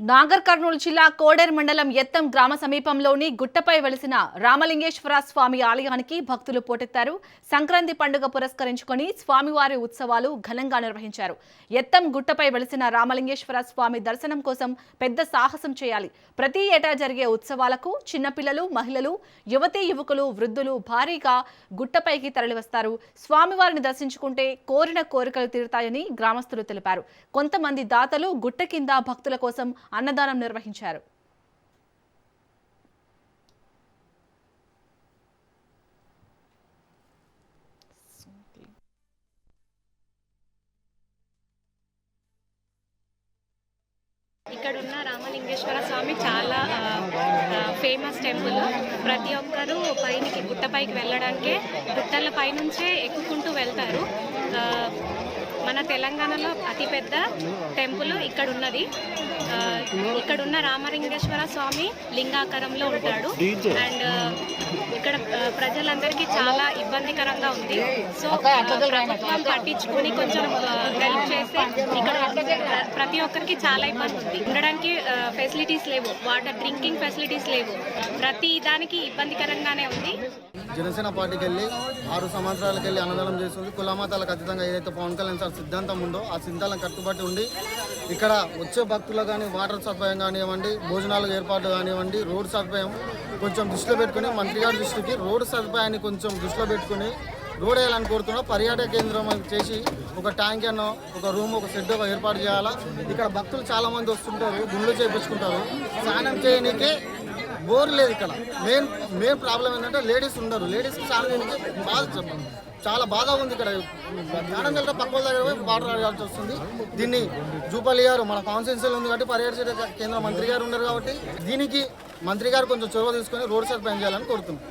నాగర్ కర్నూలు జిల్లా కోడేరు మండలం ఎత్తం గ్రామ సమీపంలోని గుట్టపై వెలిసిన రామలింగేశ్వర స్వామి ఆలయానికి భక్తులు పోటెత్తారు. సంక్రాంతి పండుగ పురస్కరించుకొని స్వామివారి ఉత్సవాలు ఘనంగా నిర్వహించారు. ఎత్తం గుట్టపై వెలిసిన రామలింగేశ్వర స్వామి దర్శనం కోసం పెద్ద సాహసం చేయాలి. ప్రతి ఏటా జరిగే ఉత్సవాలకు చిన్నపిల్లలు, మహిళలు, యువతీ యువకులు, వృద్ధులు భారీగా గుట్టపైకి తరలివస్తారు. స్వామివారిని దర్శించుకుంటే కోరిన కోరికలు తీరుతాయని గ్రామస్తులు తెలిపారు. కొంతమంది దాతలు గుట్ట కింద భక్తుల కోసం అన్నదానం నిర్వహించారు. ఇక్కడున్న రామలింగేశ్వర స్వామి చాలా ఫేమస్ టెంపుల్. ప్రతి ఒక్కరూ పైకి గుట్టపైకి వెళ్ళడానికే గుట్టల పైనుంచే ఎక్కుకుంటూ వెళ్తారు. మన తెలంగాణలో అతిపెద్ద టెంపుల్ ఇక్కడ ఉన్నది. ఇక్కడున్న రామలింగేశ్వర స్వామి లింగాకారంలో ఉంటాడు. అండ్ ఇక్కడ ప్రజలందరికీ చాలా ఇబ్బందికరంగా ఉంది. సో ప్రభుత్వం పట్టించుకొని కొంచెం హెల్ప్ చేస్తే ఇక్కడ ప్రతి ఒక్కరికి చాలా ఇబ్బంది ఉంది. ఉండడానికి ఫెసిలిటీస్ లేవు, వాటర్ డ్రింకింగ్ ఫెసిలిటీస్ లేవు, ప్రతి దానికి ఇబ్బందికరంగానే ఉంది. జనసేన పార్టీకి వెళ్ళి 6 సంవత్సరాలకు వెళ్ళి అన్నదానం చేస్తుంది. కులమతాలకు అతీతంగా ఏదైతే పవన్ కళ్యాణ్ సార్ సిద్ధాంతం ఉందో ఆ సిద్ధాంతం కట్టుబడి ఉండి ఇక్కడ వచ్చే భక్తులు కానీ వాటర్ సదుపాయం కానివ్వండి, భోజనాల ఏర్పాటు కానివ్వండి, రోడ్ సదుపాయం కొంచెం దృష్టిలో పెట్టుకుని మంత్రి గారి దృష్టికి రోడ్డు సదుపాయాన్ని కొంచెం దృష్టిలో పెట్టుకుని రోడ్ వేయాలని కోరుతున్నాం. పర్యాటక కేంద్రం చేసి ఒక ట్యాంక్ అన్నో, ఒక రూమ్, ఒక షెడ్ ఏర్పాటు చేయాలా. ఇక్కడ భక్తులు చాలా మంది వస్తుంటారు, గుండ్లు చేయించుకుంటారు. స్నానం చేయడానికే బోర్ లేదు. ఇక్కడ మెయిన్ ప్రాబ్లం ఏంటంటే లేడీస్ ఉండరు. లేడీస్కి స్నానం చేయడానికి చాలా బాధ ఉంది. ఇక్కడ స్నానం వెళ్తే పక్కల దగ్గర పోయి వాటర్ అడగాల్సి వస్తుంది. దీన్ని జూపల్లి గారు మన కాన్స్టిట్యూన్సీలో ఉంది కాబట్టి పర్యాటక కేంద్ర మంత్రి గారు ఉన్నారు కాబట్టి దీనికి మంత్రి గారు కొంచెం చొరవ తీసుకొని రోడ్ సదుపాయం చేయాలని కోరుతున్నాం.